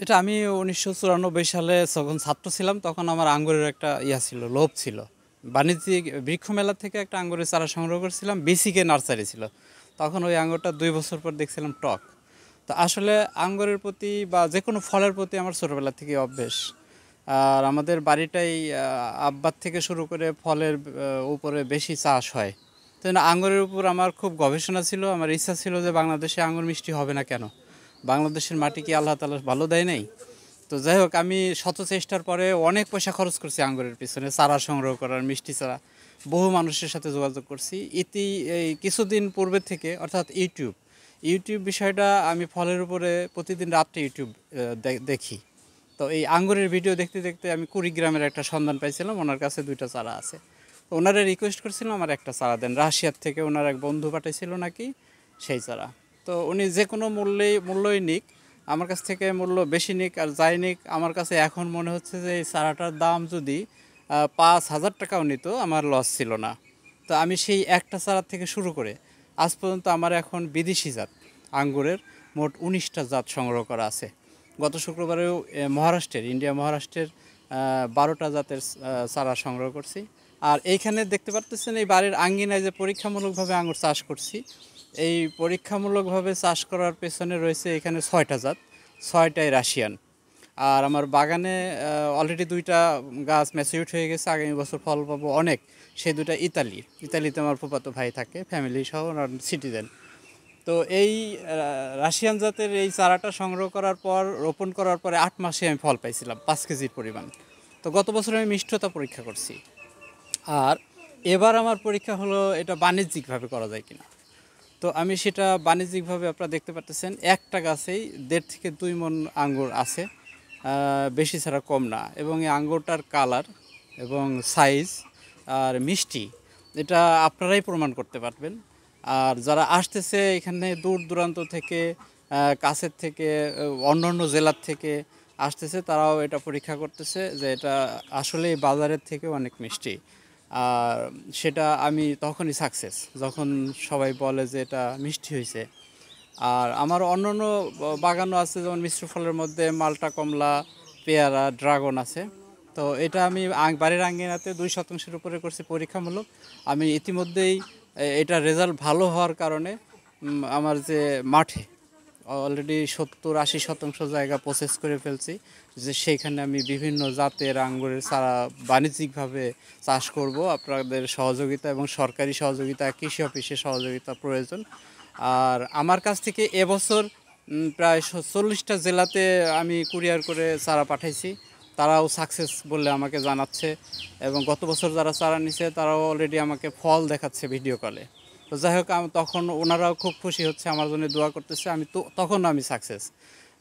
এটা আমি ১৯৯৪ সালে যখন ছাত্র ছিলাম তখন আমার আঙ্গুরের একটা ছিল, লোভ ছিল। বাণিজ্যিক বৃক্ষ মেলা থেকে একটা আঙ্গুরের চারা সংগ্রহ করেছিলাম, বেসিকে নার্সারি ছিল। তখন ওই আঙ্গুরটা ২ বছর পর দেখছিলাম টক। তো আসলে আঙ্গুরের প্রতি বা যেকোনো ফলের প্রতি আমার ছোটোবেলা থেকেই অভ্যেস। আর আমাদের বাড়িটাই আব্বার থেকে শুরু করে ফলের উপরে বেশি চাষ হয়। তো আঙ্গুরের উপর আমার খুব গবেষণা ছিল, আমার ইচ্ছা ছিল যে বাংলাদেশে আঙ্গুর মিষ্টি হবে না কেন? বাংলাদেশের মাটি কি আল্লাহ তাআলা ভালো দেয় নাই? তো যাই হোক, আমি শত চেষ্টার পরে অনেক পয়সা খরচ করছি আঙ্গুরের পিছনে, চারা সংগ্রহ করার, মিষ্টি চারা। বহু মানুষের সাথে যোগাযোগ করছি। এই কিছুদিন পূর্বে থেকে, অর্থাৎ ইউটিউব বিষয়টা, আমি ফলের উপরে প্রতিদিন রাত্রে ইউটিউব দেখি। তো এই আঙ্গুরের ভিডিও দেখতে দেখতে আমি কুড়িগ্রামের একটা সন্ধান পাইছিলাম, ওনার কাছে 2টা চারা আছে। তো ওনারা রিকোয়েস্ট করছিলাম আমার একটা চারা দেন, রাশিয়ার থেকে ওনার এক বন্ধু পাঠাইছিল নাকি সেই চারা। তো উনি যে কোনো মূল্যই নিক, আমার কাছ থেকে মূল্য বেশি নিক আর যাই নিক, আমার কাছে এখন মনে হচ্ছে যে এই চারাটার দাম যদি ৫,০০০ টাকাও নিত, আমার লস ছিল না। তো আমি সেই একটা চারা থেকে শুরু করে আজ পর্যন্ত আমার এখন বিদেশি জাত আঙ্গুরের মোট ১৯টা জাত সংগ্রহ করা আছে। গত শুক্রবারেও মহারাষ্ট্রের ১২টা জাতের চারা সংগ্রহ করছি। আর এইখানে দেখতে পারতেছেন, এই বাড়ির আঙ্গিনায় যে পরীক্ষামূলকভাবে আঙ্গুর চাষ করছি, এই পরীক্ষামূলকভাবে চাষ করার পেছনে রয়েছে এখানে ৬টা জাত, ৬টাই রাশিয়ান। আর আমার বাগানে অলরেডি 2টা গাছ ম্যাচিউরড হয়ে গেছে, আগামী বছর ফল পাবো অনেক। সেই 2টা ইতালিতে আমার ফুফাতো ভাই থাকে, ফ্যামিলি সহ, সিটিজেন। তো এই রাশিয়ান জাতের এই চারাটা সংগ্রহ করার পর, রোপণ করার পরে ৮ মাসে আমি ফল পাইছিলাম ৫ কেজির পরিমাণ। তো গত বছর আমি মিষ্টতা পরীক্ষা করছি। আর এবার আমার পরীক্ষা হলো এটা বাণিজ্যিকভাবে করা যায় কিনা। তো আমি সেটা বাণিজ্যিকভাবে, আপনারা দেখতে পাচ্ছেন, একটা গাছেই ১.৫ থেকে ২ মণ আঙ্গুর আছে, বেশি ছাড়া কম না। এবং এই আঙ্গুরটার কালার এবং সাইজ আর মিষ্টি, এটা আপনারাই প্রমাণ করতে পারবেন। আর যারা আসতেছে এখানে দূর দূরান্ত থেকে, কাছের থেকে, অন্য জেলার থেকে আসতেছে, তারাও এটা পরীক্ষা করতেছে যে এটা আসলেই বাজারের থেকে অনেক মিষ্টি। আর সেটা আমি তখনই সাকসেস, যখন সবাই বলে যে এটা মিষ্টি হয়েছে। আর আমার অন্যান্য বাগানও আছে, যেমন মিশ্র ফলের মধ্যে মালটা, কমলা, পেয়ারা, ড্রাগন আছে। তো এটা আমি বাড়ির আঙ্গিনাতে 2 শতাংশের উপরে করছি পরীক্ষামূলক। আমি ইতিমধ্যেই এটা রেজাল্ট ভালো হওয়ার কারণে আমার যে মাঠে অলরেডি ৭০-৮০ শতাংশ জায়গা প্রসেস করে ফেলছি, যে সেইখানে আমি বিভিন্ন জাতের আঙ্গুরের চারা বাণিজ্যিকভাবে চাষ করব। আপনাদের সহযোগিতা এবং সরকারি সহযোগিতা, কৃষি অফিসের সহযোগিতা প্রয়োজন। আর আমার কাছ থেকে এবছর প্রায় ৪০টা জেলাতে আমি কুরিয়ার করে চারা পাঠাইছি, তারাও সাকসেস বললে আমাকে জানাচ্ছে। এবং গত বছর যারা চারা নিছে তারাও অলরেডি আমাকে ফল দেখাচ্ছে ভিডিও কলে। তো যাই হোক, তখন ওনারাও খুব খুশি হচ্ছে, আমার জন্য দোয়া করতেছে। তখন আমি সাকসেস।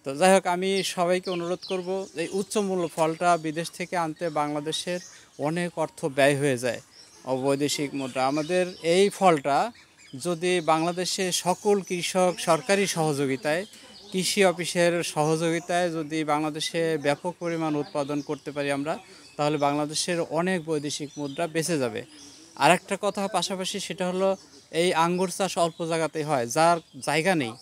তো যাই হোক, আমি সবাইকে অনুরোধ করব, এই উচ্চ মূল্য ফলটা বিদেশ থেকে আনতে বাংলাদেশের অনেক অর্থ ব্যয় হয়ে যায়, অবৈদেশিক মুদ্রা। আমাদের এই ফলটা যদি বাংলাদেশে সকল কৃষক সরকারি সহযোগিতায়, কৃষি অফিসের সহযোগিতায় যদি বাংলাদেশে ব্যাপক পরিমাণ উৎপাদন করতে পারি আমরা, তাহলে বাংলাদেশের অনেক বৈদেশিক মুদ্রা বেঁচে যাবে। আর একটা কথা পাশাপাশি, সেটা হলো এই আঙ্গুর চাষ অল্প জায়গাতেই হয়। যার জায়গা নেই,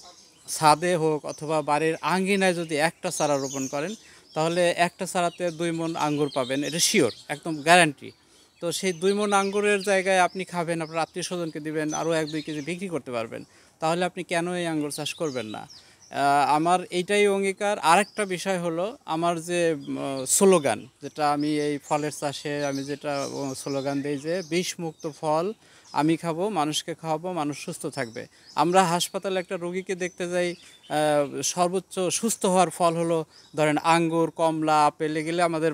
ছাদে হোক অথবা বাড়ির আঙ্গিনায় যদি একটা চারা রোপণ করেন, তাহলে একটা চারাতে 2 মণ আঙ্গুর পাবেন, এটা শিওর, একদম গ্যারান্টি। তো সেই 2 মণ আঙ্গুরের জায়গায় আপনি খাবেন, আপনার আত্মীয় স্বজনকে দিবেন, আরও 1-2 কেজি বিক্রি করতে পারবেন। তাহলে আপনি কেন এই আঙ্গুর চাষ করবেন না? আমার এইটাই অঙ্গীকার। আরেকটা বিষয় হলো, আমার যে স্লোগান, যেটা আমি এই ফলের চাষে আমি যেটা স্লোগান দিই, যে বিষমুক্ত ফল আমি খাবো, মানুষকে খাওয়াবো, মানুষ সুস্থ থাকবে। আমরা হাসপাতালে একটা রোগীকে দেখতে যাই, সর্বোচ্চ সুস্থ হওয়ার ফল হলো ধরেন আঙ্গুর, কমলা, আপেল, এগুলো আমাদের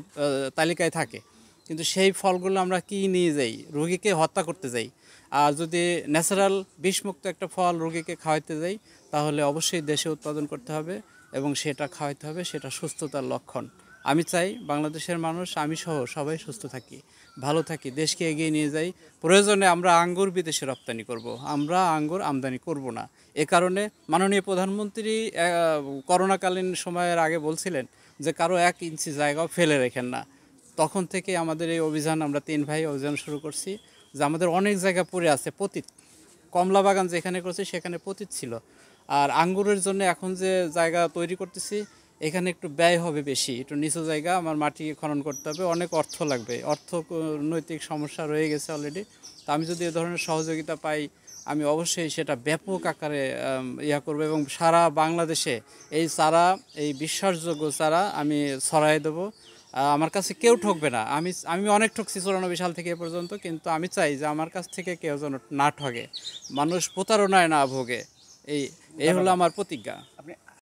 তালিকায় থাকে। কিন্তু সেই ফলগুলো আমরা কি নিয়ে যাই, রোগীকে হত্যা করতে যাই। আর যদি ন্যাচারাল বিষমুক্ত একটা ফল রোগীকে খাওয়াইতে যাই, তাহলে অবশ্যই দেশে উৎপাদন করতে হবে এবং সেটা খাওয়াইতে হবে, সেটা সুস্থতার লক্ষণ। আমি চাই বাংলাদেশের মানুষ, আমি সহ সবাই সুস্থ থাকি, ভালো থাকি, দেশকে এগিয়ে নিয়ে যাই। প্রয়োজনে আমরা আঙ্গুর বিদেশে রপ্তানি করব, আমরা আঙ্গুর আমদানি করব না। এ কারণে মাননীয় প্রধানমন্ত্রী করোনাকালীন সময়ের আগে বলছিলেন যে কারো 1 ইঞ্চি জায়গাও ফেলে রেখেন না। তখন থেকে আমাদের এই অভিযান, আমরা 3 ভাই অভিযান শুরু করছি, যে আমাদের অনেক জায়গা পড়ে আছে পতিত। কমলা বাগান যেখানে করছি সেখানে পতিত ছিল। আর আঙ্গুরের জন্য এখন যে জায়গা তৈরি করতেছি, এখানে একটু ব্যয় হবে বেশি, একটু নিচু জায়গা, আমার মাটি খনন করতে হবে, অনেক অর্থ লাগবে, অর্থনৈতিক সমস্যা রয়ে গেছে অলরেডি। তো আমি যদি এ ধরনের সহযোগিতা পাই, আমি অবশ্যই সেটা ব্যাপক আকারে ইয়া করবো, এবং সারা বাংলাদেশে এই চারা, এই বিশ্বাসযোগ্য চারা আমি ছড়াই দেবো। আমার কাছে কেউ ঠকবে না। আমি আমি অনেক ঠকছি 94 সাল থেকে এ পর্যন্ত, কিন্তু আমি চাই যে আমার কাছ থেকে কেউ যেন না ঠকে, মানুষ প্রতারণায় না ভোগে। এই এই হলো আমার প্রতিজ্ঞা। আপনি